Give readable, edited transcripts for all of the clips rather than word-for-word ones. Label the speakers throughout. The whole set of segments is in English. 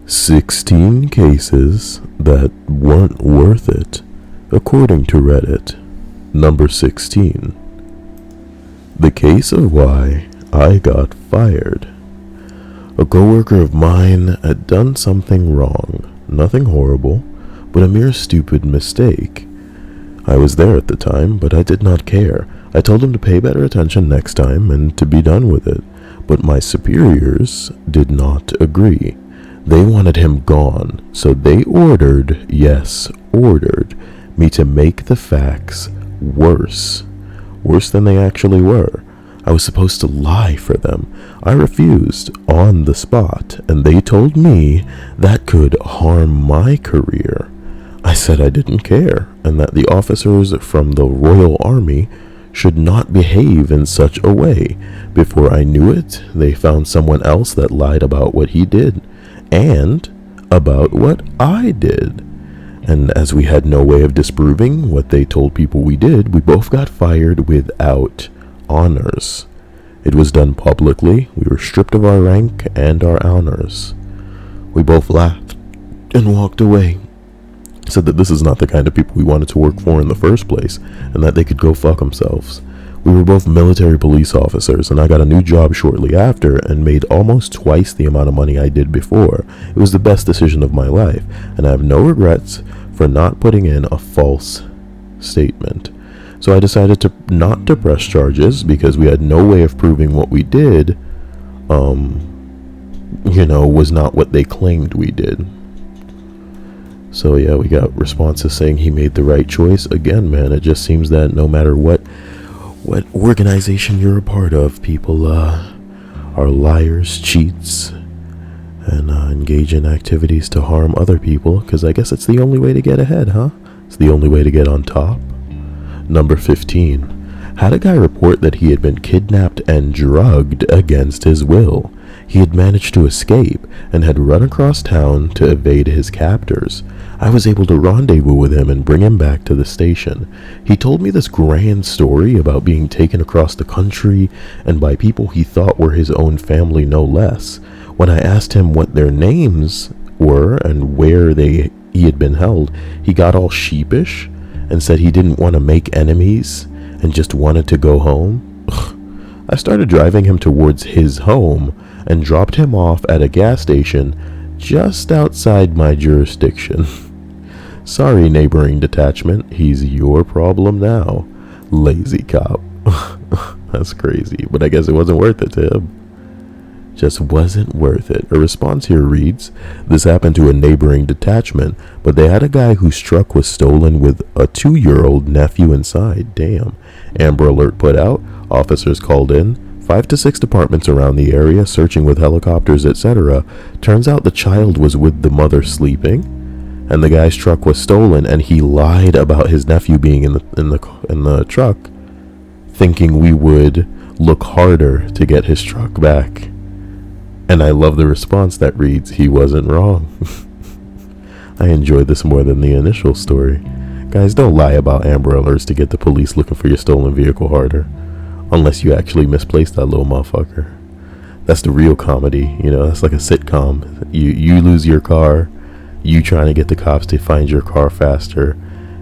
Speaker 1: 16 cases that weren't worth it, according to Reddit. Number 16. The case of why I got fired. A coworker of mine had done something wrong, nothing horrible, but a mere stupid mistake. I was there at the time, but I did not care. I told him to pay better attention next time and to be done with it, but my superiors did not agree. They wanted him gone, so they ordered, yes, ordered, me to make the facts worse than they actually were. I was supposed to lie for them. I refused on the spot, and they told me that could harm my career. I said I didn't care, and that the officers from the Royal Army should not behave in such a way. Before I knew it, they found someone else that lied about what he did, and about what I did. And as we had no way of disproving what they told people we did, we both got fired without honors. It was done publicly. We were stripped of our rank and our honors. We both laughed and walked away. Said that this is not the kind of people we wanted to work for in the first place, and that they could go fuck themselves. We were both military police officers, and I got a new job shortly after and made almost twice the amount of money I did before. It was the best decision of my life, and I have no regrets for not putting in a false statement. So I decided to not to press charges because we had no way of proving what we did, was not what they claimed we did. So yeah, we got responses saying he made the right choice. Again, man, it just seems that no matter what organization you're a part of, people are liars, cheats, and engage in activities to harm other people, because I guess it's the only way to get ahead, huh? It's the only way to get on top. Number 15. Had a guy report that he had been kidnapped and drugged against his will. He had managed to escape and had run across town to evade his captors. I was able to rendezvous with him and bring him back to the station. He told me this grand story about being taken across the country and by people he thought were his own family, no less. When I asked him what their names were and where he had been held, he got all sheepish and said he didn't want to make enemies and just wanted to go home. I started driving him towards his home and dropped him off at a gas station just outside my jurisdiction. Sorry, neighboring detachment, he's your problem now. Lazy cop. That's crazy, but I guess it wasn't worth it to him. Just wasn't worth it. A response here reads, this happened to a neighboring detachment, but they had a guy whose truck was stolen with a 2-year-old nephew inside. Damn. Amber Alert put out, officers called in, 5 to 6 departments around the area, searching with helicopters, etc. Turns out the child was with the mother sleeping, and the guy's truck was stolen, and he lied about his nephew being in the truck, thinking we would look harder to get his truck back. And I love the response that reads, he wasn't wrong. I enjoyed this more than the initial story. Guys, don't lie about Amber Alerts to get the police looking for your stolen vehicle harder. Unless you actually misplaced that little motherfucker. That's the real comedy, that's like a sitcom. You lose your car, you trying to get the cops to find your car faster,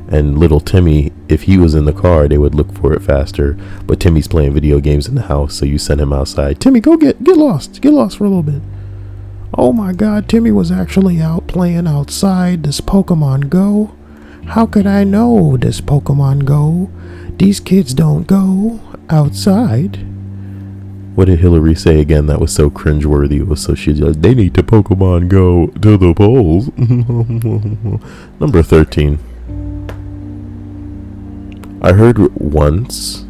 Speaker 1: and little Timmy, if he was in the car, they would look for it faster, but Timmy's playing video games in the house, so you send him outside. Timmy, go get lost for a little bit. Oh my god, Timmy was actually out playing outside this Pokemon Go. How could I know this Pokemon Go? These kids don't go outside. What did Hillary say again that was so cringeworthy? It was so they need to Pokemon Go to the polls. Number 13. I heard once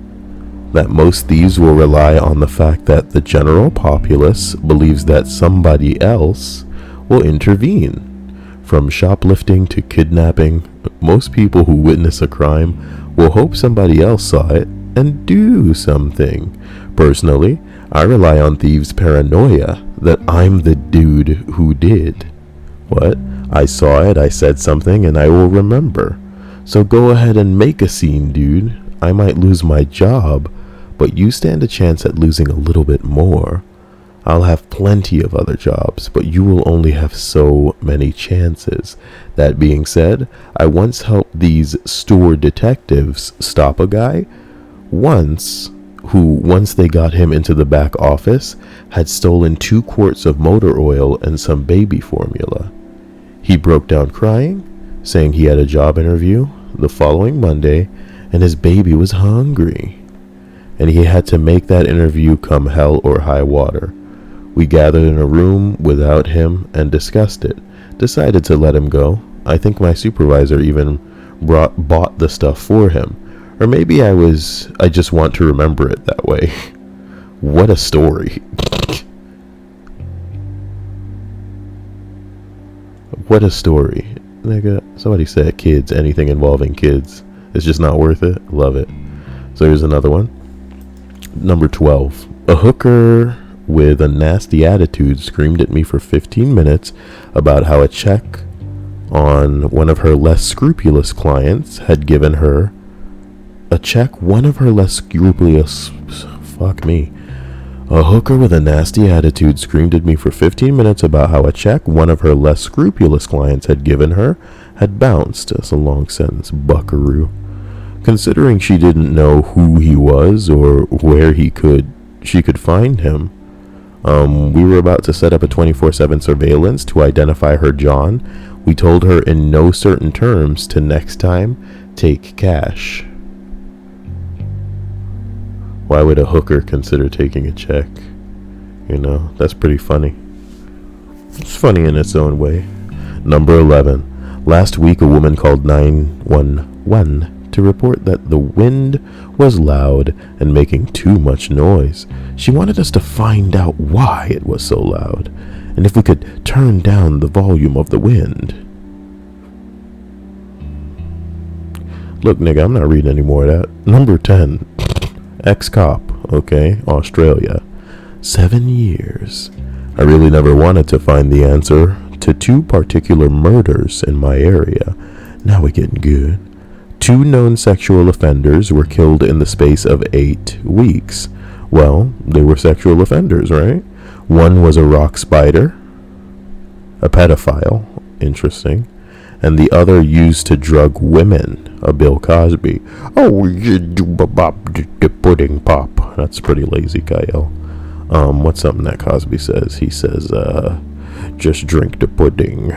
Speaker 1: that most thieves will rely on the fact that the general populace believes that somebody else will intervene. From shoplifting to kidnapping, most people who witness a crime will hope somebody else saw it and do something. Personally, I rely on thieves' paranoia that I'm the dude who did. What? I saw it, I said something, and I will remember. So go ahead and make a scene, dude. I might lose my job, but you stand a chance at losing a little bit more. I'll have plenty of other jobs, but you will only have so many chances. That being said, I once helped these store detectives stop a guy once they got him into the back office, had stolen 2 quarts of motor oil and some baby formula. He broke down crying, saying he had a job interview the following Monday and his baby was hungry, and he had to make that interview come hell or high water. We gathered in a room without him and discussed it. Decided to let him go. I think my supervisor even bought the stuff for him. Or maybe I just want to remember it that way. What a story. What a story. Nigga, somebody said kids, anything involving kids. It's just not worth it. Love it. So here's another one. Number 12. A hooker with a nasty attitude screamed at me for 15 minutes about how a check on one of her less scrupulous clients had given her a hooker with a nasty attitude screamed at me for 15 minutes about how a check one of her less scrupulous clients had given her had bounced. That's a long sentence, buckaroo. Considering she didn't know who he was or where she could find him, we were about to set up a 24/7 surveillance to identify her John. We told her in no certain terms to next time take cash. Why would a hooker consider taking a check? You know, that's pretty funny. It's funny in its own way. Number 11. Last week, a woman called 911 to report that the wind was loud and making too much noise. She wanted us to find out why it was so loud and if we could turn down the volume of the wind. Look, nigga, I'm not reading any more of that. Number 10. Ex-cop, okay, Australia. 7 years. I really never wanted to find the answer to 2 particular murders in my area. Now we're getting good. 2 known sexual offenders were killed in the space of 8 weeks. Well, they were sexual offenders, right? One was a rock spider, a pedophile, interesting, and the other used to drug women, a Bill Cosby. Oh, you do the pudding pop. That's pretty lazy, Kyle. What's something that Cosby says? He says, just drink the pudding.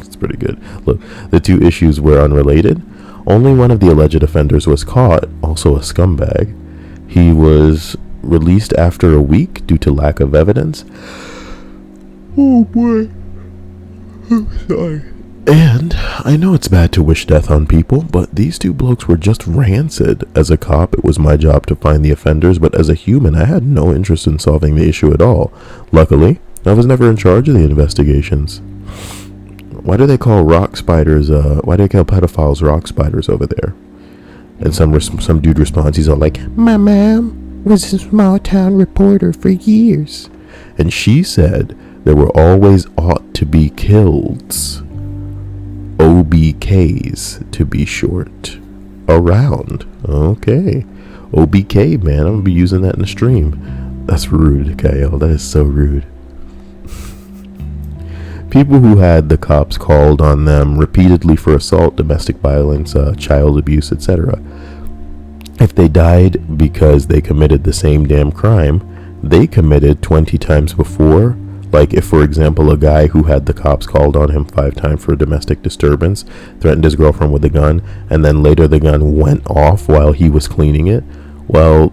Speaker 1: It's pretty good. Look, the 2 issues were unrelated. Only one of the alleged offenders was caught, also a scumbag. He was released after a week due to lack of evidence. Oh boy. I'm sorry. And I know it's bad to wish death on people, but these 2 blokes were just rancid. As a cop, it was my job to find the offenders, but as a human, I had no interest in solving the issue at all. Luckily, I was never in charge of the investigations. Why do they call rock spiders, why do they call pedophiles rock spiders over there? And some dude responds, he's all like, my mom was a small town reporter for years. And she said there were always ought to be kills. OBKs, to be short. Around. Okay. OBK, man. I'm going to be using that in the stream. That's rude, Kyle. That is so rude. People who had the cops called on them repeatedly for assault, domestic violence, child abuse, etc. If they died because they committed the same damn crime they committed 20 times before, like if, for example, a guy who had the cops called on him 5 times for a domestic disturbance threatened his girlfriend with a gun, and then later the gun went off while he was cleaning it, well,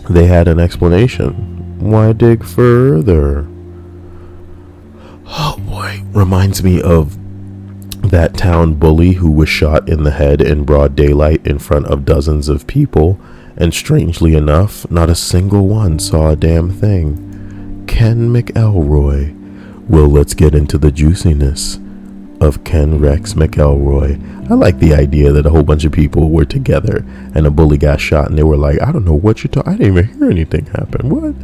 Speaker 1: they had an explanation. Why dig further? Oh boy, reminds me of that town bully who was shot in the head in broad daylight in front of dozens of people, and strangely enough, not a single one saw a damn thing. Ken McElroy. Well, let's get into the juiciness of Ken Rex McElroy. I like the idea that a whole bunch of people were together and a bully got shot and they were like, I don't know what you're talking, I didn't even hear anything happen. What?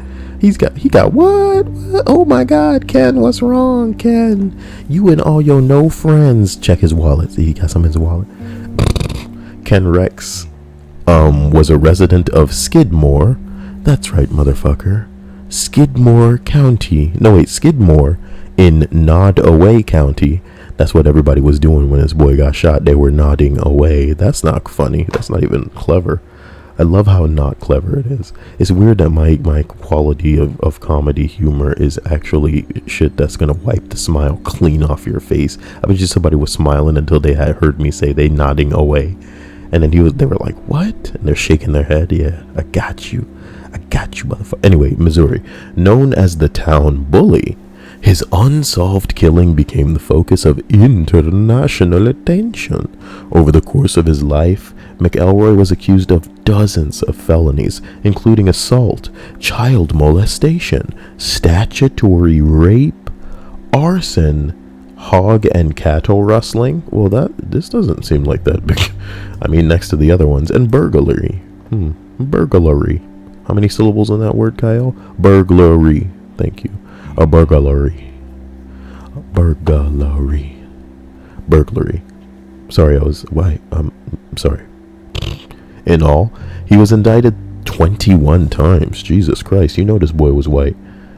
Speaker 1: He got what? Oh my God, Ken, what's wrong, Ken? You and all your no friends. Check his wallet. See, he got some in his wallet. Ken Rex was a resident of Skidmore. That's right, motherfucker. Skidmore County. No, wait, Skidmore in Nod-Away County. That's what everybody was doing when this boy got shot. They were nodding away. That's not funny. That's not even clever. I love how not clever it is. It's weird that my quality of comedy humor is actually shit that's gonna wipe the smile clean off your face. I bet you somebody was smiling until they had heard me say they nodding away. And then they were like, what? And they're shaking their head. Yeah, I got you, motherfucker. Anyway, Missouri, known as the town bully, his unsolved killing became the focus of international attention. Over the course of his life, McElroy was accused of dozens of felonies, including assault, child molestation, statutory rape, arson, hog and cattle rustling. Well, this doesn't seem like that big. I mean, next to the other ones. And burglary. Burglary. How many syllables in that word, Kyle? Burglary. Thank you. A burglary. Burglary. Sorry, sorry. In all, he was indicted 21 times. Jesus Christ, you know this boy was white.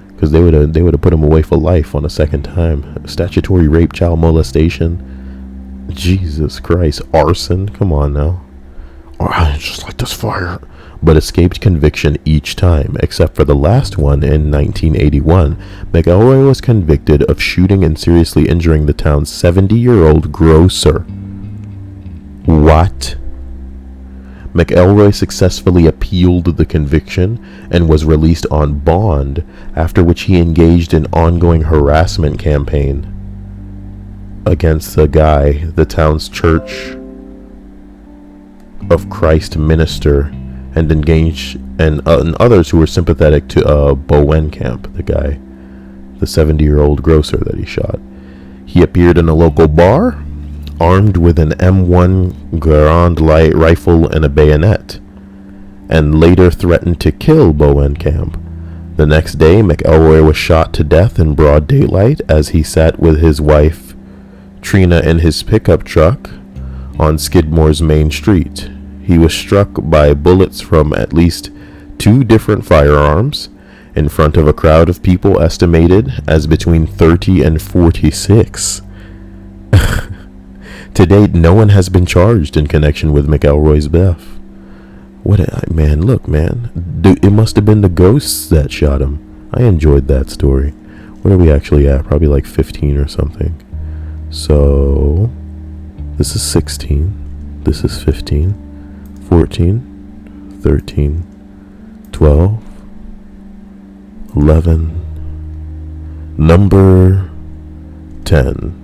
Speaker 1: Because they would have put him away for life on a second time. Statutory rape, child molestation. Jesus Christ. Arson. Come on now. Just like this fire. But escaped conviction each time, except for the last one in 1981. McElroy was convicted of shooting and seriously injuring the town's 70-year-old grocer. What? McElroy successfully appealed the conviction and was released on bond, after which he engaged in ongoing harassment campaign against the town's Church of Christ minister, and engaged and others who were sympathetic to Bowenkamp, the 70-year-old grocer that he shot. He appeared in a local bar, armed with an M1 Garand light rifle and a bayonet, and later threatened to kill Bowenkamp. The next day, McElroy was shot to death in broad daylight as he sat with his wife, Trina, in his pickup truck on Skidmore's main street. He was struck by bullets from at least 2 different firearms in front of a crowd of people estimated as between 30 and 46. To date, no one has been charged in connection with McElroy's death. Look, it must have been the ghosts that shot him. I enjoyed that story. Where are we actually at? Probably like 15 or something. So, this is 16. This is 15. 14, 13, 12, 11, number 10.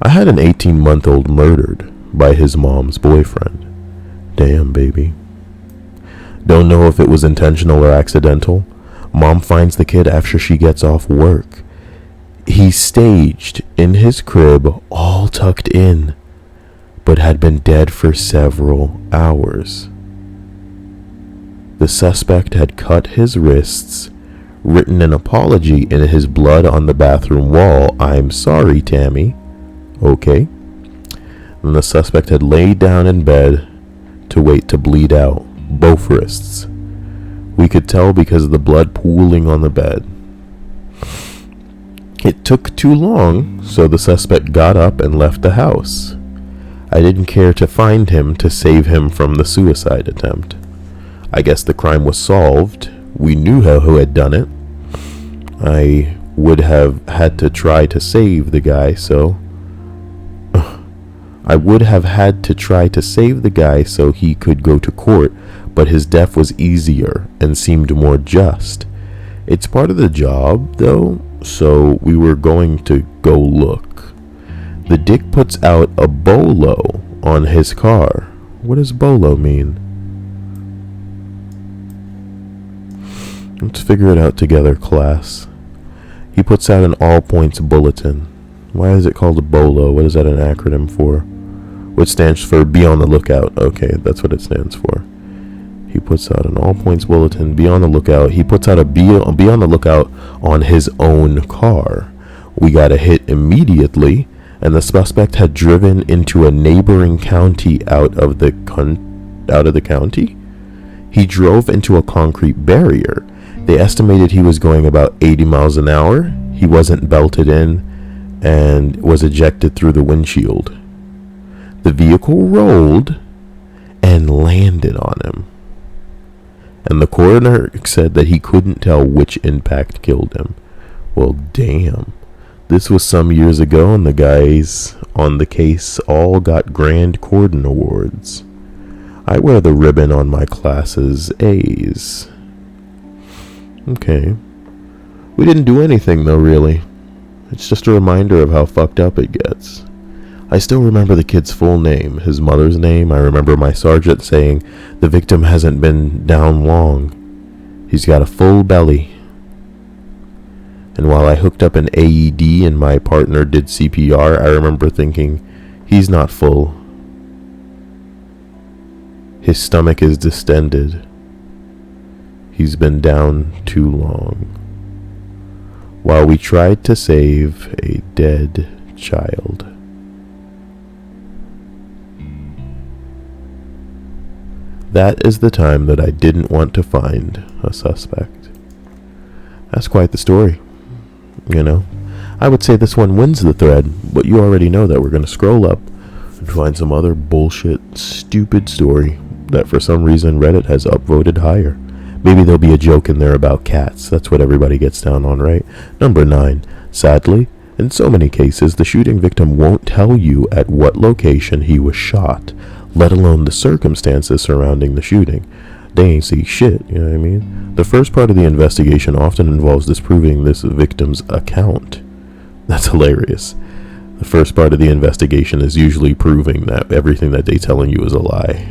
Speaker 1: I had an 18-month-old murdered by his mom's boyfriend. Damn, baby. Don't know if it was intentional or accidental. Mom finds the kid after she gets off work. He's staged in his crib, all tucked in, but had been dead for several hours. The suspect had cut his wrists, written an apology in his blood on the bathroom wall. I'm sorry, Tammy. Okay. And the suspect had laid down in bed to wait to bleed out both wrists. We could tell because of the blood pooling on the bed. It took too long, so the suspect got up and left the house. I didn't care to find him to save him from the suicide attempt. I guess the crime was solved. We knew who had done it. I would have had to try to save the guy, so he could go to court, but his death was easier and seemed more just. It's part of the job, though, so we were going to go look. The dick puts out a bolo on his car. What does bolo mean? Let's figure it out together, class. He puts out an all-points bulletin. Why is it called a bolo? What is that an acronym for? Which stands for be on the lookout. Okay, that's what it stands for. He puts out an all-points bulletin. Be on the lookout. He puts out a be on the lookout on his own car. We got a hit immediately, and the suspect had driven into a neighboring county out of the county. He drove into a concrete barrier, They estimated he was going about 80 miles an hour. He wasn't belted in and was ejected through the windshield. The vehicle rolled and landed on him. And the coroner said that he couldn't tell which impact killed him. Well, damn. This was some years ago, and the guys on the case all got Grand Cordon Awards. I wear the ribbon on my class's A's. Okay. We didn't do anything, though, really. It's just a reminder of how fucked up it gets. I still remember the kid's full name, his mother's name. I remember my sergeant saying the victim hasn't been down long. He's got a full belly. And while I hooked up an AED and my partner did CPR, I remember thinking, he's not full. His stomach is distended. He's been down too long. While we tried to save a dead child. That is the time that I didn't want to find a suspect. That's quite the story. You know, I would say this one wins the thread, but you already know that we're going to scroll up and find some other bullshit, stupid story that for some reason Reddit has upvoted higher. Maybe there'll be a joke in there about cats. That's what everybody gets down on, right? Number 9. Sadly, in so many cases, the shooting victim won't tell you at what location he was shot, let alone the circumstances surrounding the shooting. They ain't see shit, you know what I mean? The first part of the investigation often involves disproving this victim's account. That's hilarious. The first part of the investigation is usually proving that everything that they telling you is a lie.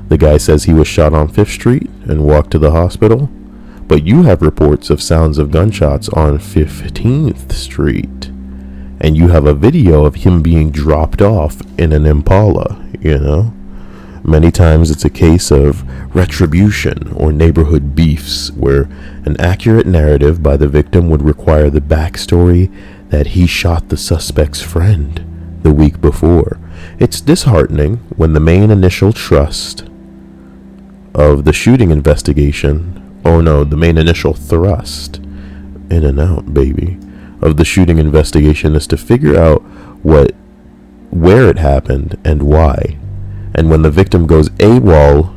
Speaker 1: The guy says he was shot on 5th Street and walked to the hospital, but you have reports of sounds of gunshots on 15th Street, and you have a video of him being dropped off in an Impala, you know? Many times it's a case of retribution or neighborhood beefs, where an accurate narrative by the victim would require the backstory that he shot the suspect's friend the week before. It's disheartening when the main initial thrust of the shooting investigation, the main initial thrust, in and out, baby, of the shooting investigation is to figure out where it happened and why. And when the victim goes AWOL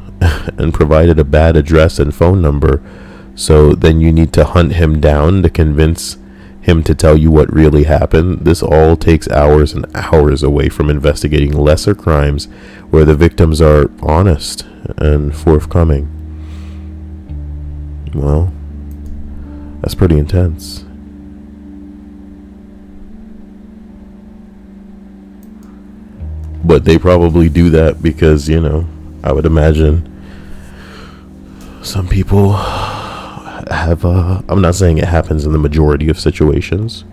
Speaker 1: and provided a bad address and phone number, so then you need to hunt him down to convince him to tell you what really happened. This all takes hours and hours away from investigating lesser crimes where the victims are honest and forthcoming. Well, that's pretty intense. But they probably do that because, I would imagine some people have, I'm not saying it happens in the majority of situations,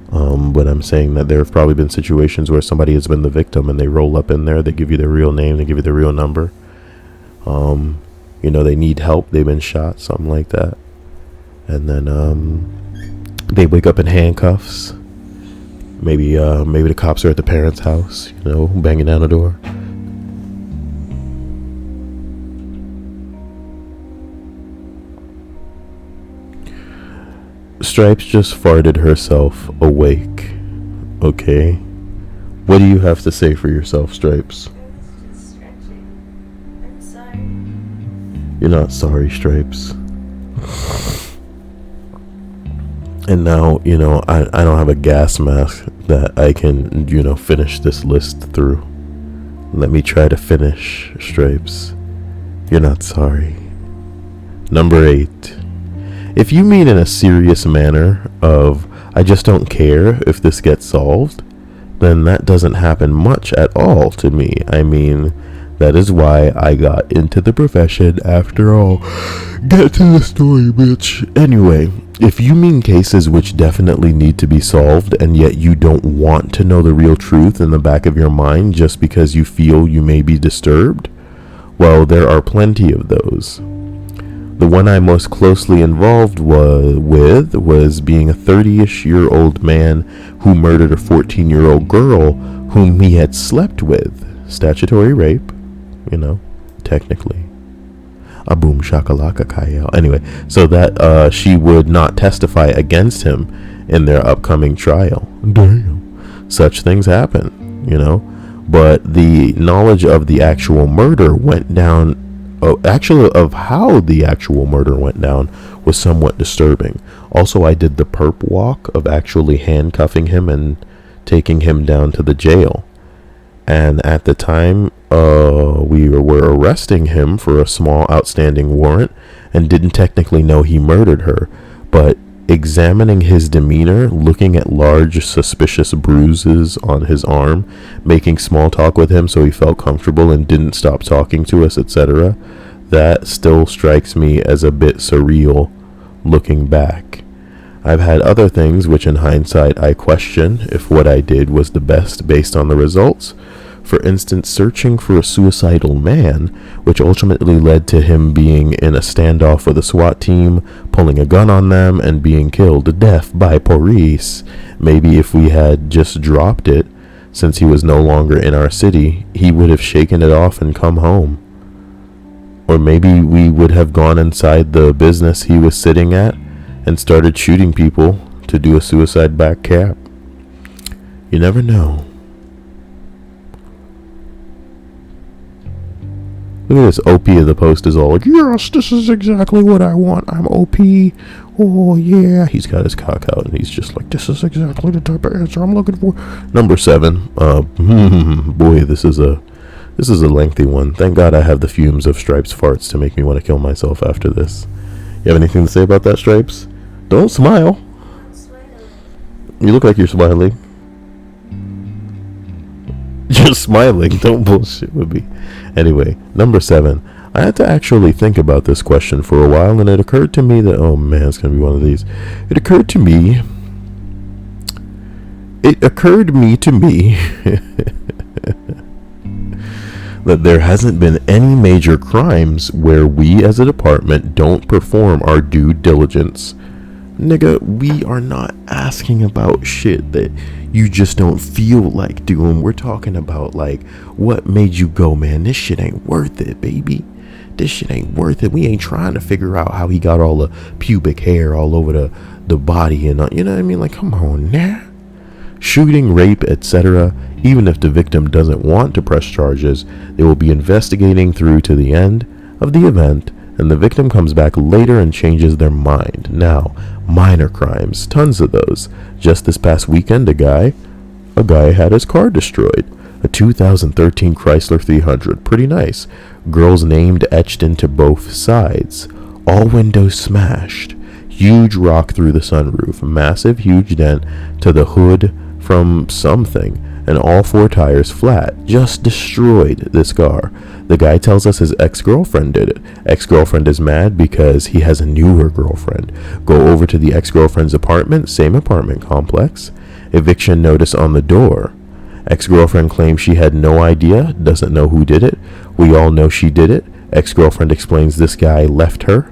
Speaker 1: but I'm saying that there have probably been situations where somebody has been the victim and they roll up in there, they give you their real name, they give you their real number. They need help, they've been shot, something like that. And then they wake up in handcuffs. Maybe the cops are at the parents' house, banging down the door. Stripes just farted herself awake. Okay. What do you have to say for yourself, Stripes?
Speaker 2: Just stretching. I'm sorry.
Speaker 1: You're not sorry, Stripes. And now, I don't have a gas mask that I can, finish this list through. Let me try to finish, Stripes. You're not sorry. Number 8. If you mean in a serious manner of, I just don't care if this gets solved, then that doesn't happen much at all to me. I mean, that is why I got into the profession after all. Get to the story, bitch. Anyway, if you mean cases which definitely need to be solved and yet you don't want to know the real truth in the back of your mind just because you feel you may be disturbed, well, there are plenty of those. The one I most closely involved with was being a 30-ish-year-old man who murdered a 14-year-old girl whom he had slept with. Statutory rape, technically. A boom shakalaka Kyle. Anyway, so that she would not testify against him in their upcoming trial. Damn. Such things happen, you know. But the knowledge of the actual murder went down, actually of how the actual murder went down, was somewhat disturbing. Also, I did the perp walk of actually handcuffing him and taking him down to the jail. And at the time, we were arresting him for a small outstanding warrant and didn't technically know he murdered her. But examining his demeanor, looking at large suspicious bruises on his arm, making small talk with him so he felt comfortable and didn't stop talking to us, etc., that still strikes me as a bit surreal looking back. I've had other things which in hindsight I question if what I did was the best based on the results. For instance, searching for a suicidal man, which ultimately led to him being in a standoff with a SWAT team, pulling a gun on them, and being killed to death by police. Maybe if we had just dropped it, since he was no longer in our city, he would have shaken it off and come home. Or maybe we would have gone inside the business he was sitting at and started shooting people to do a suicide back cap. You never know. Look at this. OP of the post is all like, yes, this is exactly what I want. I'm OP. Oh, yeah. He's got his cock out, and he's just like, this is exactly the type of answer I'm looking for. Number 7. Boy, this is a lengthy one. Thank God I have the fumes of Stripes' farts to make me want to kill myself after this. You have anything to say about that, Stripes? Don't smile.
Speaker 2: I'm smiling.
Speaker 1: You look like you're smiling. You're smiling. Don't bullshit with me. Anyway, number 7. I had to actually think about this question for a while, and it occurred to me that, oh man, it's going to be one of these. It occurred to me that there hasn't been any major crimes where we as a department don't perform our due diligence. Nigga, we are not asking about shit that you just don't feel like doing. We're talking about, like, what made you go, man, this shit ain't worth it, baby. This shit ain't worth it. We ain't trying to figure out how he got all the pubic hair all over the body and, you know what I mean? Like, come on now. Shooting, rape, etc., even if the victim doesn't want to press charges, they will be investigating through to the end of the event, and the victim comes back later and changes their mind. Now, minor crimes, tons of those. Just this past weekend, a guy had his car destroyed. A 2013 Chrysler 300, pretty nice. Girl's name etched into both sides. All windows smashed. Huge rock through the sunroof. Massive, huge dent to the hood from something. And all 4 tires flat. Just destroyed this car. The guy tells us his ex-girlfriend did it. Ex-girlfriend is mad because he has a newer girlfriend. Go over to the ex-girlfriend's apartment, same apartment complex. Eviction notice on the door. Ex-girlfriend claims she had no idea, doesn't know who did it. We all know she did it. Ex-girlfriend explains this guy left her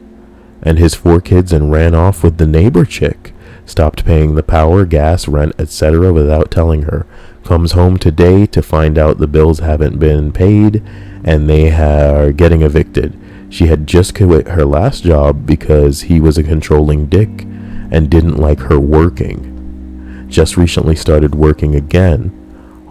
Speaker 1: and his 4 kids and ran off with the neighbor chick. Stopped paying the power, gas, rent, etc. without telling her. Comes home today to find out the bills haven't been paid and they are getting evicted. She had just quit her last job because he was a controlling dick and didn't like her working. Just recently started working again.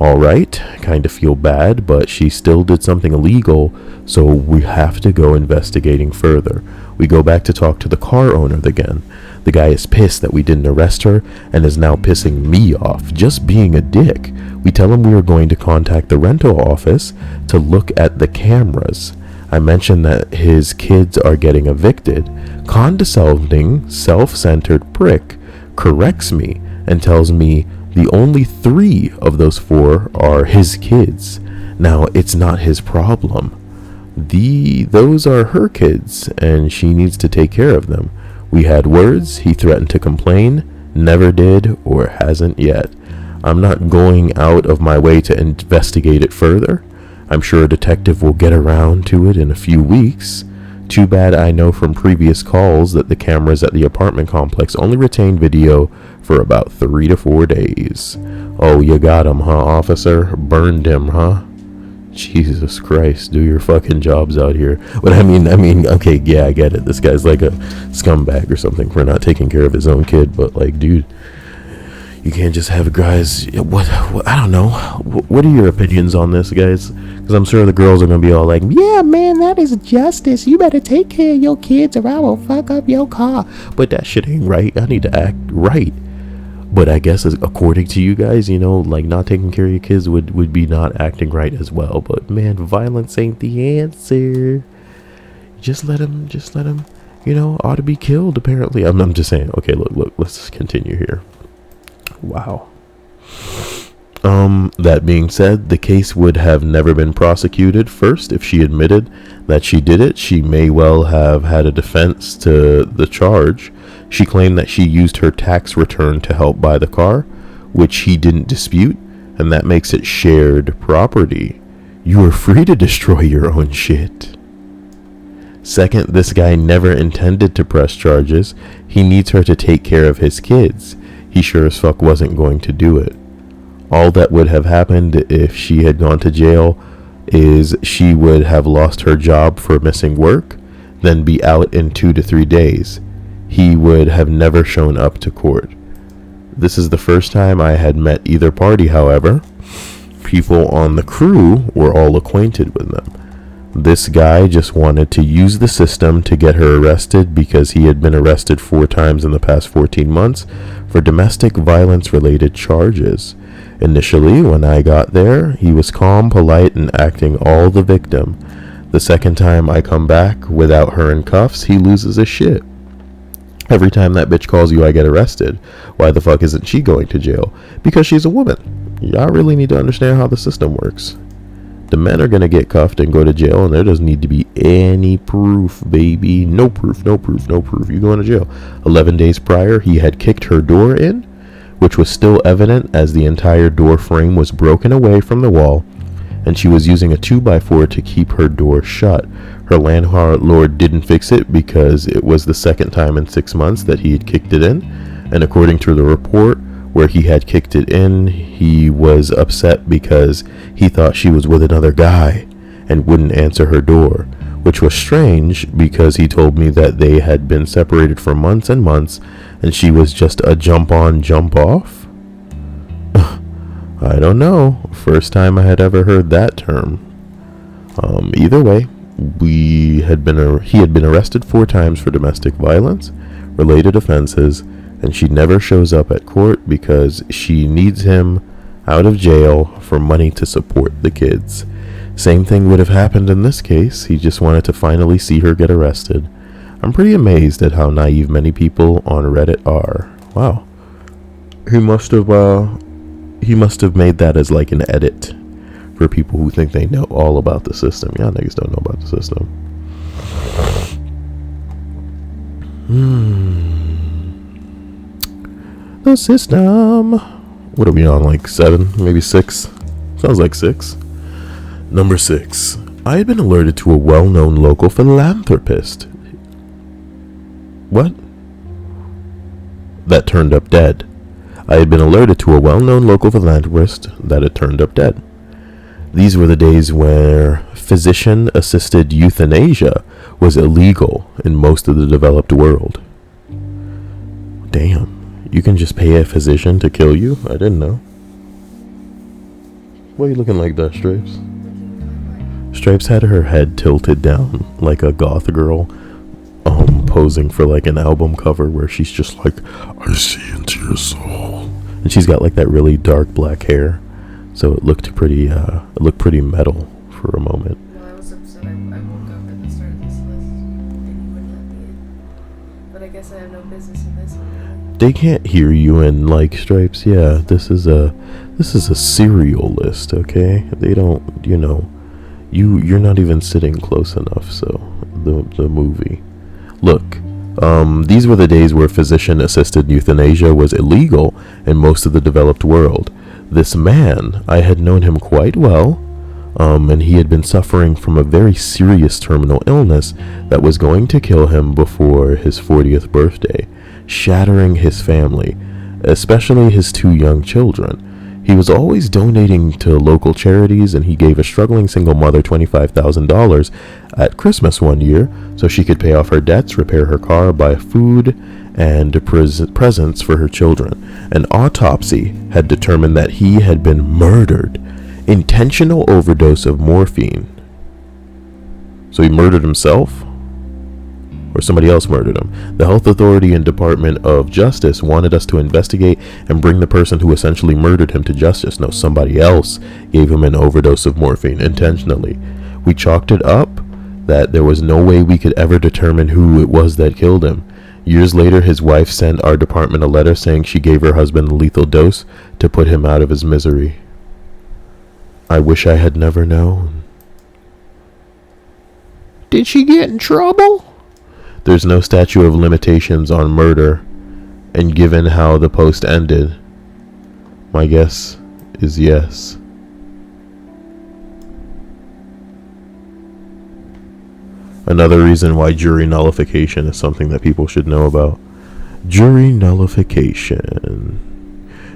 Speaker 1: Alright, kind of feel bad, but she still did something illegal, so we have to go investigating further. We go back to talk to the car owner again. The guy is pissed that we didn't arrest her and is now pissing me off, just being a dick. We tell him we are going to contact the rental office to look at the cameras. I mentioned that his kids are getting evicted. Condescending, self-centered prick corrects me and tells me the only 3 of those 4 are his kids. Now, it's not his problem. Those are her kids, and she needs to take care of them. We had words, he threatened to complain, never did, or hasn't yet. I'm not going out of my way to investigate it further. I'm sure a detective will get around to it in a few weeks. Too bad I know from previous calls that the cameras at the apartment complex only retain video for about 3 to 4 days. Oh, you got him, huh, officer? Burned him, huh? Jesus Christ, do your fucking jobs out here. But okay, yeah, I get it. This guy's like a scumbag or something for not taking care of his own kid. But like, dude, you can't just have guys. What I don't know. What are your opinions on this, guys? Because I'm sure the girls are gonna be all like, "Yeah, man, that is justice. You better take care of your kids, or I will fuck up your car." But that shit ain't right. I need to act right. But I guess according to you guys, like not taking care of your kids would be not acting right as well. But man, violence ain't the answer. Just let him, ought to be killed apparently. I'm just saying. Okay, look, let's continue here. Wow. That being said, the case would have never been prosecuted. First, if she admitted that she did it, she may well have had a defense to the charge. She claimed that she used her tax return to help buy the car, which he didn't dispute, and that makes it shared property. You are free to destroy your own shit. Second, this guy never intended to press charges. He needs her to take care of his kids. He sure as fuck wasn't going to do it. All that would have happened if she had gone to jail is she would have lost her job for missing work, then be out in 2 to 3 days. He would have never shown up to court. This is the first time I had met either party, however. People on the crew were all acquainted with them. This guy just wanted to use the system to get her arrested because he had been arrested 4 times in the past 14 months for domestic violence related charges. Initially, when I got there, he was calm, polite, and acting all the victim. The second time I come back without her in cuffs, he loses his shit. Every time that bitch calls you, I get arrested. Why the fuck isn't she going to jail? Because she's a woman. Y'all really need to understand how the system works. The men are gonna get cuffed and go to jail, and there doesn't need to be any proof, baby. No proof. You going to jail. 11 days prior, he had kicked her door in, which was still evident as the entire door frame was broken away from the wall, and she was using a 2x4 to keep her door shut. Her landlord didn't fix it because it was the second time in 6 months that he had kicked it in, and according to the report where he had kicked it in, he was upset because he thought she was with another guy and wouldn't answer her door, which was strange because he told me that they had been separated for months and months and she was just a jump on, jump off. I don't know. First time I had ever heard that term. Either way, he had been arrested 4 times for domestic violence related offenses, and she never shows up at court because she needs him out of jail for money to support the kids. Same thing would have happened in this case. He just wanted to finally see her get arrested. I'm pretty amazed at how naive many people on Reddit are. Wow. He must have made that as like an edit for people who think they know all about the system. Y'all niggas don't know about the system. The system. What are we on, like 7, maybe 6? Sounds like 6. Number 6. I had been alerted to a well-known local philanthropist. What? That turned up dead. I had been alerted to a well-known local philanthropist that had turned up dead. These were the days where physician-assisted euthanasia was illegal in most of the developed world. Damn. You can just pay a physician to kill you? I didn't know. Why are you looking like that, Stripes? Stripes had her head tilted down like a goth girl, posing for like an album cover where she's just like, I see into your soul. And she's got like that really dark black hair. So it looked pretty metal for a moment.
Speaker 2: Well, I was upset. I woke up at the start of this list and you wouldn't let me in. But I guess I have no business in this one.
Speaker 1: They can't hear you in, like, Stripes. Yeah, this is a serial list, okay? They don't, you're not even sitting close enough. So the movie. Look, these were the days where physician-assisted euthanasia was illegal in most of the developed world. This man, I had known him quite well, and he had been suffering from a very serious terminal illness that was going to kill him before his 40th birthday, shattering his family, especially his 2 young children. He was always donating to local charities, and he gave a struggling single mother $25,000 at Christmas one year so she could pay off her debts, repair her car, buy food, and presents for her children. An autopsy had determined that he had been murdered. Intentional overdose of morphine. So he murdered himself? Or somebody else murdered him. The Health Authority and Department of Justice wanted us to investigate and bring the person who essentially murdered him to justice. No, somebody else gave him an overdose of morphine intentionally. We chalked it up that there was no way we could ever determine who it was that killed him. Years later, his wife sent our department a letter saying she gave her husband a lethal dose to put him out of his misery. I wish I had never known. Did she get in trouble? There's no statute of limitations on murder, and given how the post ended, my guess is yes. Another reason why jury nullification is something that people should know about. Jury nullification.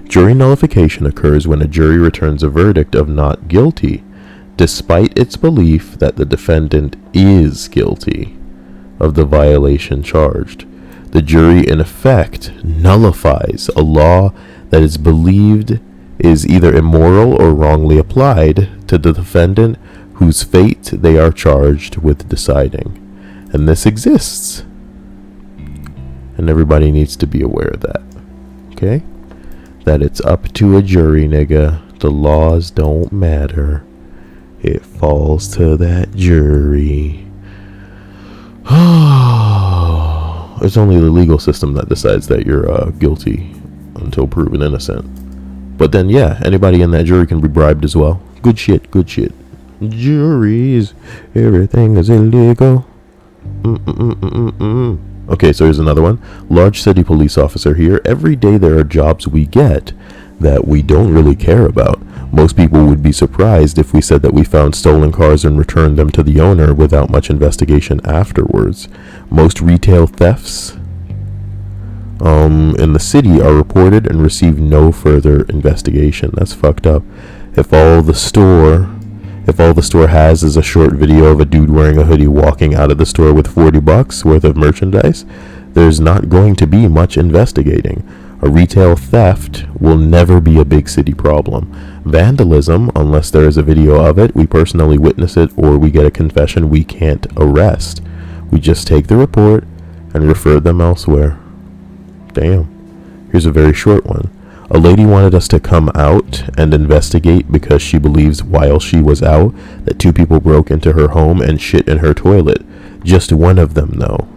Speaker 1: Jury nullification occurs when a jury returns a verdict of not guilty, despite its belief that the defendant is guilty of the violation charged. The jury, in effect, nullifies a law that is believed is either immoral or wrongly applied to the defendant whose fate they are charged with deciding. And this exists. And everybody needs to be aware of that. Okay? That it's up to a jury, nigga. The laws don't matter. It falls to that jury. It's only the legal system that decides that you're guilty until proven innocent. But then, yeah, anybody in that jury can be bribed as well. Good shit, good shit. Juries, everything is illegal. Okay, so here's another one. Large city police officer here. Every day there are jobs we get that we don't really care about. Most people would be surprised if we said that we found stolen cars and returned them to the owner without much investigation afterwards. Most retail thefts in the city are reported and receive no further investigation. That's fucked up. If all the store has is a short video of a dude wearing a hoodie walking out of the store with $40 worth of merchandise, there's not going to be much investigating. A retail theft will never be a big city problem. Vandalism, unless there is a video of it, we personally witness it, or we get a confession, we can't arrest. We just take the report and refer them elsewhere. Damn. Here's a very short one. A lady wanted us to come out and investigate because she believes while she was out that two people broke into her home and shit in her toilet. Just one of them, though.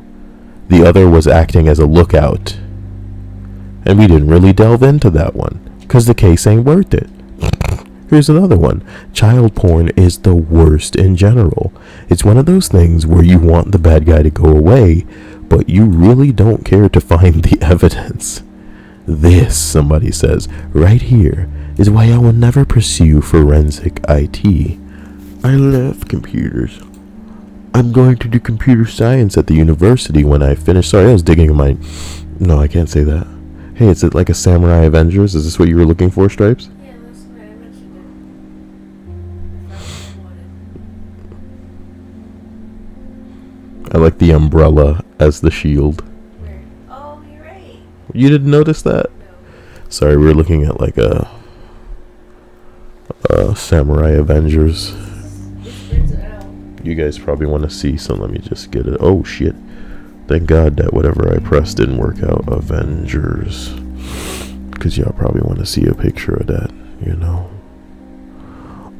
Speaker 1: The other was acting as a lookout. And we didn't really delve into that one, because the case ain't worth it. Here's another one. Child porn is the worst in general. It's one of those things where you want the bad guy to go away, but you really don't care to find the evidence. This, somebody says, right here, is why I will never pursue forensic IT. I love computers. I'm going to do computer science at the university when I finish. Sorry, I was digging in my... No, I can't say that. Hey, is it like a Samurai Avengers? Is this what you were looking for, Stripes?
Speaker 2: Yeah, that's why I mentioned it.
Speaker 1: I like the umbrella as the shield.
Speaker 2: Where? Oh, you're right.
Speaker 1: You didn't notice that?
Speaker 2: No.
Speaker 1: Sorry, we were looking at like a Samurai Avengers.
Speaker 2: Which brings it out.
Speaker 1: You guys probably want to see, so let me just get it. Oh, shit. Thank God that whatever I pressed didn't work out. Avengers. Because y'all probably want to see a picture of that, you know.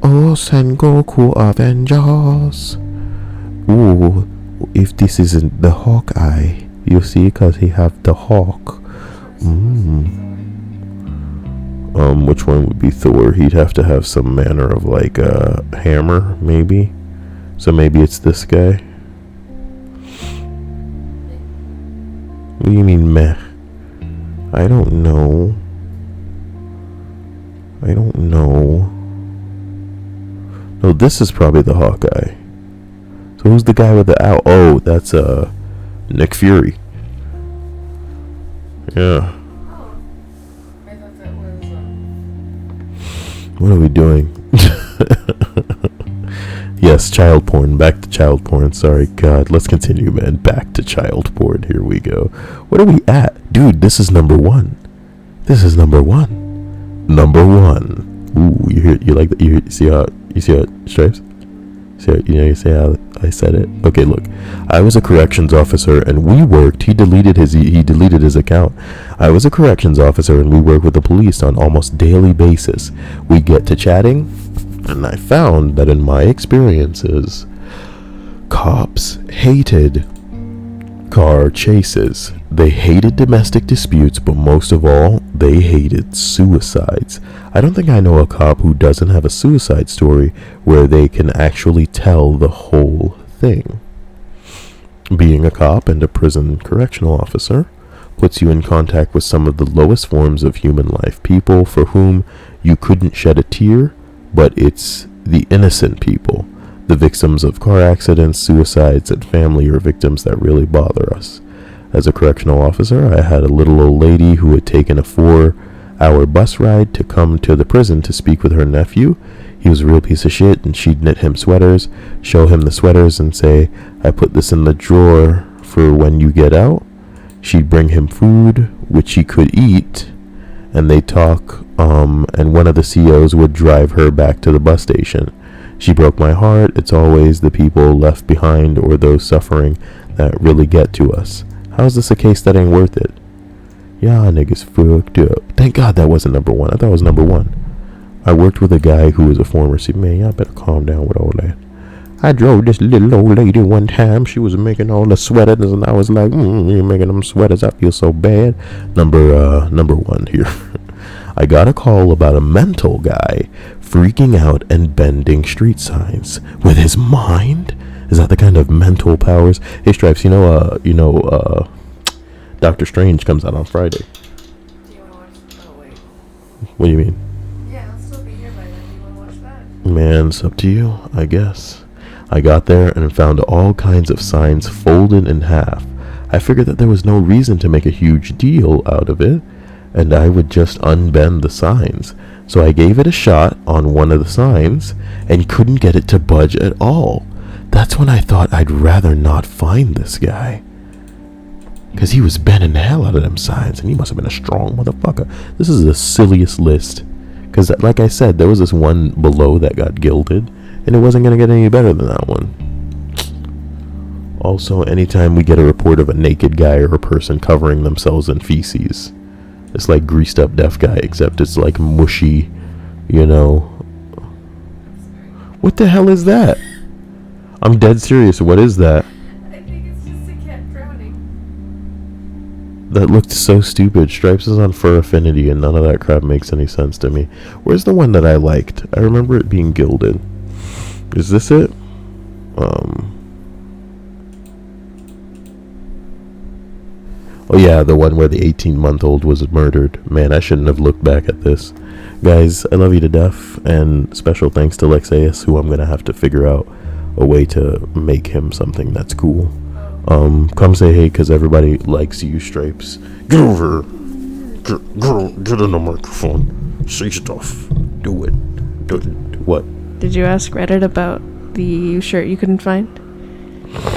Speaker 1: Oh, Sengoku Avengers. Ooh, if this isn't the Hawkeye, you see, because he have the hawk. Which one would be Thor? He'd have to have some manner of like a hammer, maybe. So maybe it's this guy. What do you mean, meh? I don't know. No, this is probably the Hawkeye. So who's the guy with the owl? Oh, that's Nick Fury. Yeah.
Speaker 2: Oh. I thought that was
Speaker 1: What are we doing? Yes, child porn. Back to child porn. Sorry, God. Let's continue, man. Back to child porn. Here we go. What are we at? Dude, this is number one. This is number one. Number one. Ooh, you like that? You see how Stripes? You see how I said it? Okay, look. I was a corrections officer and we worked. He deleted his account. I was a corrections officer and we work with the police on almost daily basis. We get to chatting, and I found that in my experiences, cops hated car chases. They hated domestic disputes, but most of all, they hated suicides. I don't think I know a cop who doesn't have a suicide story where they can actually tell the whole thing. Being a cop and a prison correctional officer puts you in contact with some of the lowest forms of human life. People for whom you couldn't shed a tear, but it's the innocent people. The victims of car accidents, suicides, and family are victims that really bother us. As a correctional officer, I had a little old lady who had taken a 4-hour bus ride to come to the prison to speak with her nephew. He was a real piece of shit, and she'd knit him sweaters, show him the sweaters, and say, "I put this in the drawer for when you get out." She'd bring him food, which he could eat, and they'd talk, and one of the COs would drive her back to the bus station. She broke my heart. It's always the people left behind or those suffering that really get to us. How's this a case that ain't worth it? Y'all niggas fucked up. Thank God that wasn't number one. I thought it was number one. I worked with a guy who was a former man, y'all better calm down with all that. I drove this little old lady one time. She was making all the sweaters, and I was like, you're making them sweaters. I feel so bad. Number one here. I got a call about a mental guy freaking out and bending street signs with his mind. Is that the kind of mental powers? Hey, Stripes, Doctor Strange comes out on Friday.
Speaker 2: Do you want to watch? Oh wait.
Speaker 1: What do you mean?
Speaker 2: Yeah, I'll still be here by then. Do you want to watch that?
Speaker 1: Man, it's up to you, I guess. I got there and found all kinds of signs folded in half. I figured that there was no reason to make a huge deal out of it, and I would just unbend the signs. So I gave it a shot on one of the signs and couldn't get it to budge at all. That's when I thought I'd rather not find this guy. Because he was bending the hell out of them signs, and he must have been a strong motherfucker. This is the silliest list. Because, like I said, there was this one below that got gilded, and it wasn't going to get any better than that one. Also, anytime we get a report of a naked guy or a person covering themselves in feces, it's like greased up deaf guy, except it's like mushy, What the hell is that? I'm dead serious. What is that?
Speaker 2: I think it's just a cat drowning.
Speaker 1: That looked so stupid. Stripes is on Fur Affinity, and none of that crap makes any sense to me. Where's the one that I liked? I remember it being gilded. Is this it? Oh yeah, the one where the 18-month-old was murdered. Man, I shouldn't have looked back at this. Guys, I love you to death, and special thanks to Lexaeus, who I'm going to have to figure out a way to make him something that's cool. Come say hey, because everybody likes you, Stripes. Get over here. Get in the microphone. Say stuff. Do it. What?
Speaker 2: Did you ask Reddit about the shirt you couldn't find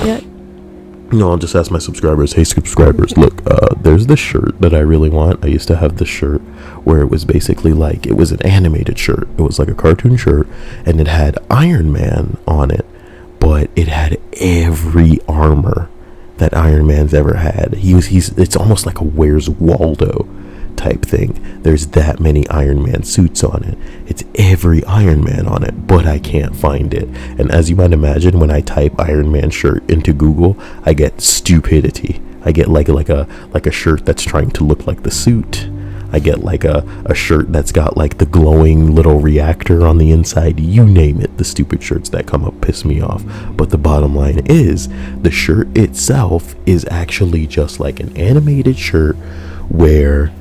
Speaker 2: yet?
Speaker 1: No, I'll just ask my subscribers. Hey, subscribers, look, there's this shirt that I really want. I used to have this shirt where it was basically like, it was an animated shirt. It was like a cartoon shirt, and it had Iron Man on it, but it had every armor that Iron Man's ever had. It's almost like a Where's Waldo type thing. There's that many Iron Man suits on it. It's every Iron Man on it, but I can't find it. And as you might imagine, when I type Iron Man shirt into Google, I get stupidity. I get like a shirt that's trying to look like the suit. I get like a shirt that's got like the glowing little reactor on the inside. You name it. The stupid shirts that come up piss me off. But the bottom line is, the shirt itself is actually just like an animated shirt where,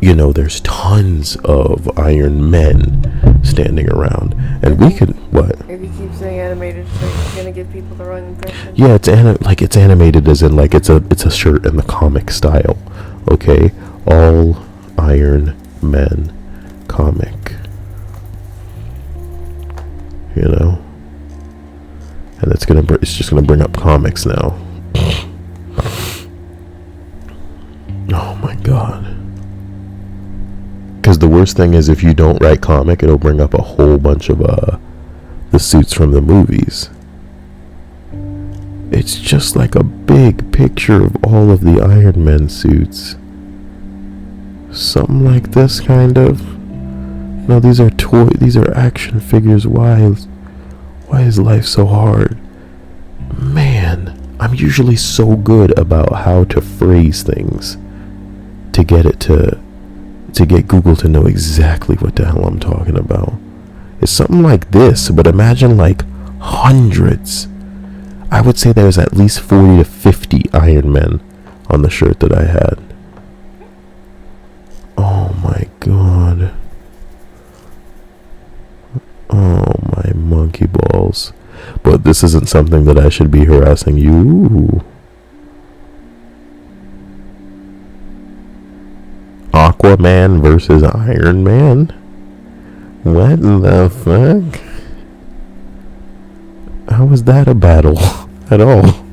Speaker 1: there's tons of Iron Men standing around, and we could what?
Speaker 2: If you keep saying animated, so you're gonna give people the wrong impression.
Speaker 1: Yeah, it's animated as in like it's a shirt in the comic style. Okay, all Iron Men comic. you know. And it's just gonna bring up comics now. Oh my god. Because the worst thing is if you don't write comic, it'll bring up a whole bunch of the suits from the movies. It's just like a big picture of all of the Iron Man suits. Something like this, kind of. No, these are action figures. Why is life so hard? Man, I'm usually so good about how to phrase things to get Google to know exactly what the hell I'm talking about. It's something like this, but imagine like hundreds. I would say there's at least 40 to 50 Iron Men on the shirt that I had. Oh my god. Oh my monkey balls. But this isn't something that I should be harassing you. Aquaman versus Iron Man? What the fuck? How is that a battle at all?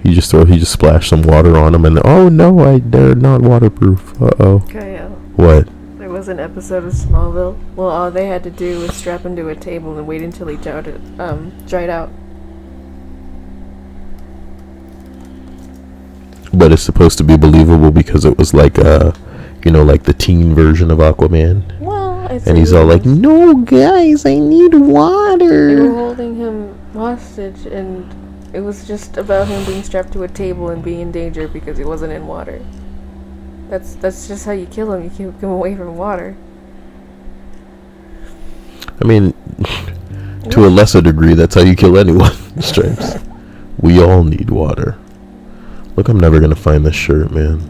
Speaker 1: He just splashed some water on him and oh no, they're not waterproof. Uh-oh.
Speaker 2: Kyle.
Speaker 1: What?
Speaker 2: There was an episode of Smallville. Well, all they had to do was strap him to a table and wait until he dried out.
Speaker 1: But it's supposed to be believable because it was like like the teen version of Aquaman.
Speaker 2: Well,
Speaker 1: and he's all like, "No, guys, I need water."
Speaker 2: They were holding him hostage, and it was just about him being strapped to a table and being in danger because he wasn't in water. That's just how you kill him. You keep him away from water.
Speaker 1: I mean, to a lesser degree, that's how you kill anyone. Stripes. We all need water. Look, I'm never gonna find this shirt, man.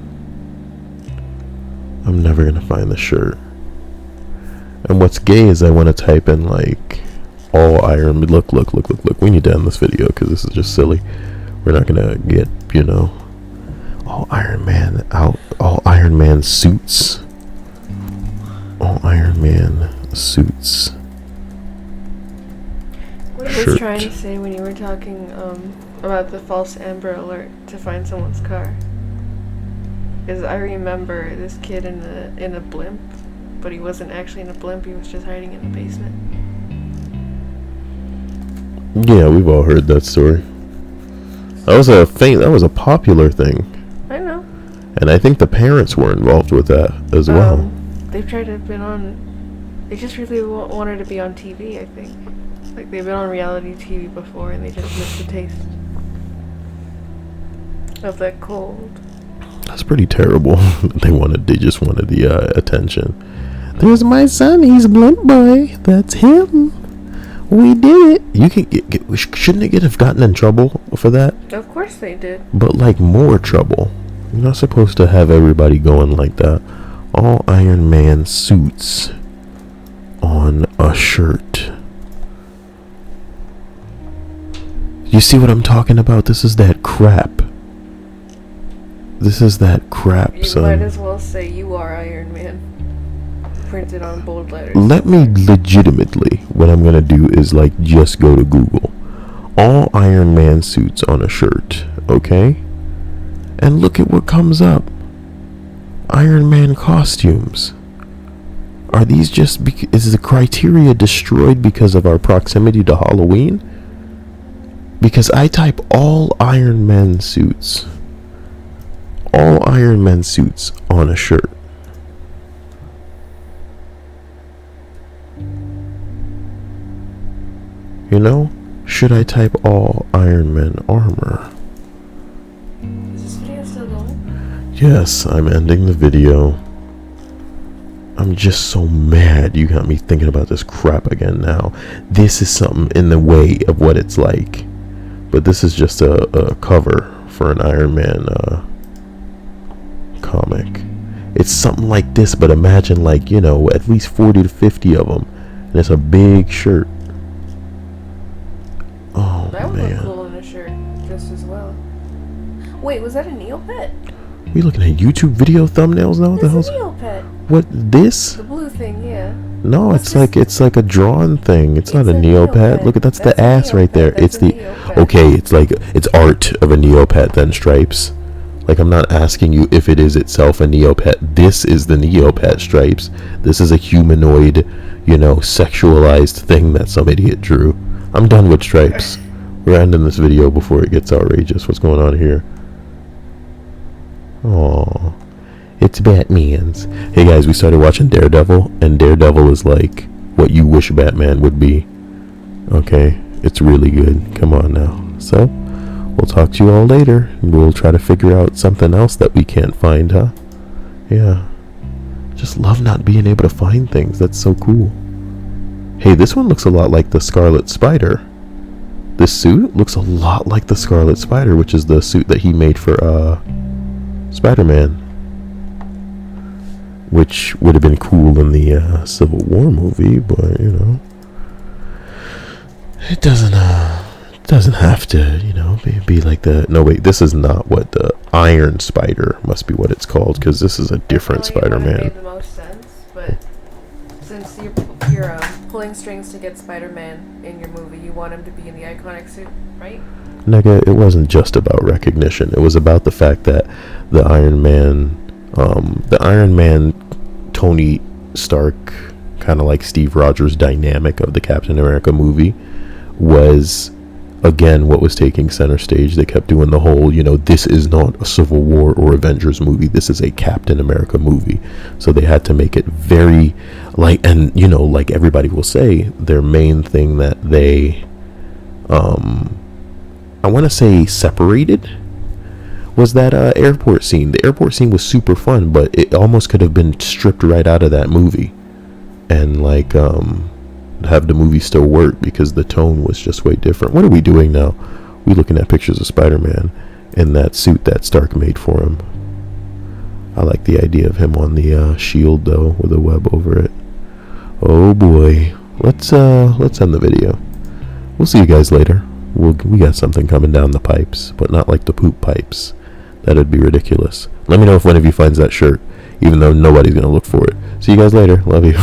Speaker 1: I'm never gonna find this shirt. And what's gay is I want to type in like all Iron. Look. We need to end this video because this is just silly. We're not gonna get all Iron Man out. All Iron Man suits. All Iron Man suits.
Speaker 2: What I was trying to say when you were talking about the false Amber Alert to find someone's car is I remember this kid in a blimp, but he wasn't actually in a blimp. He was just hiding in the basement.
Speaker 1: Yeah, we've all heard that story. That was a popular thing.
Speaker 2: I know.
Speaker 1: And I think the parents were involved with that as well.
Speaker 2: They've tried to have been on. They just really wanted to be on TV, I think. Like, they've been on reality TV before, and they just missed the taste of that cold.
Speaker 1: That's pretty terrible. They just wanted the attention. There's my son. He's Blimp Boy. That's him. We did it. You can shouldn't it have gotten in trouble for that?
Speaker 2: Of course they did.
Speaker 1: But like more trouble. You're not supposed to have everybody going like that. All Iron Man suits on a shirt. You see what I'm talking about? This is that crap. This is that crap,
Speaker 2: you
Speaker 1: son.
Speaker 2: You might as well say you are Iron Man. Printed on bold letters.
Speaker 1: Let me legitimately, what I'm gonna do is like just go to Google. All Iron Man suits on a shirt, okay? And look at what comes up. Iron Man costumes. Are these just is the criteria destroyed because of our proximity to Halloween? Because I type all Iron Man suits. All Iron Man suits on a shirt. You know? Should I type all Iron Man armor?
Speaker 2: Is this video still going?
Speaker 1: Yes, I'm ending the video. I'm just so mad you got me thinking about this crap again now. This is something in the way of what it's like. But this is just a cover for an Iron Man comic. It's something like this, but imagine like, at least 40 to 50 of them. And it's a big shirt. Oh,
Speaker 2: that would
Speaker 1: man.
Speaker 2: look cool in a shirt just as well. Wait, was that a Neopet?
Speaker 1: We looking at YouTube video thumbnails now? What the hell's
Speaker 2: a Neopet.
Speaker 1: What, this?
Speaker 2: The blue thing, yeah.
Speaker 1: No,
Speaker 2: What's
Speaker 1: it's like a drawn thing. It's not a Neopet. Look at that's the ass right there. It's the okay. It's like it's art of a Neopet then, Stripes. Like I'm not asking you if it is itself a Neopet. This is the Neopet, Stripes. This is a humanoid, you know, sexualized thing that some idiot drew. I'm done with Stripes. We're ending this video before it gets outrageous. What's going on here? Oh, it's Batman's. Hey guys, we started watching Daredevil, and Daredevil is like what you wish Batman would be. Okay, it's really good. Come on now. So, we'll talk to you all later. We'll try to figure out something else that we can't find, huh? Yeah. Just love not being able to find things. That's so cool. Hey, this one looks a lot like the Scarlet Spider. This suit looks a lot like the Scarlet Spider, which is the suit that he made for, Spider-Man. Which would have been cool in the, Civil War movie, but, you know. It doesn't have to, you know, be like the... No, wait, this is not what the Iron Spider must be what it's called, because this is a different Spider-Man.
Speaker 2: Made the most sense, but since you're pulling strings to get Spider-Man in your movie, you want him to be in the iconic suit, right?
Speaker 1: Nigga, it wasn't just about recognition. It was about the fact that the Iron Man, Tony Stark, kind of like Steve Rogers dynamic of the Captain America movie, was again what was taking center stage. They kept doing the whole, you know, this is not a Civil War or Avengers movie, this is a Captain America movie. So they had to make it very like, and you know, like everybody will say, their main thing that they I want to say separated was that airport scene. The airport scene was super fun, but it almost could have been stripped right out of that movie and like have the movie still work, because the tone was just way different. What are we doing now? We looking at pictures of Spider-Man in that suit that Stark made for him. I like the idea of him on the shield though, with a web over it. Oh boy, let's end the video. We'll see you guys later. We got something coming down the pipes, but not like the poop pipes. That'd be ridiculous. Let me know if one of you finds that shirt, even though nobody's gonna look for it. See you guys later. Love you.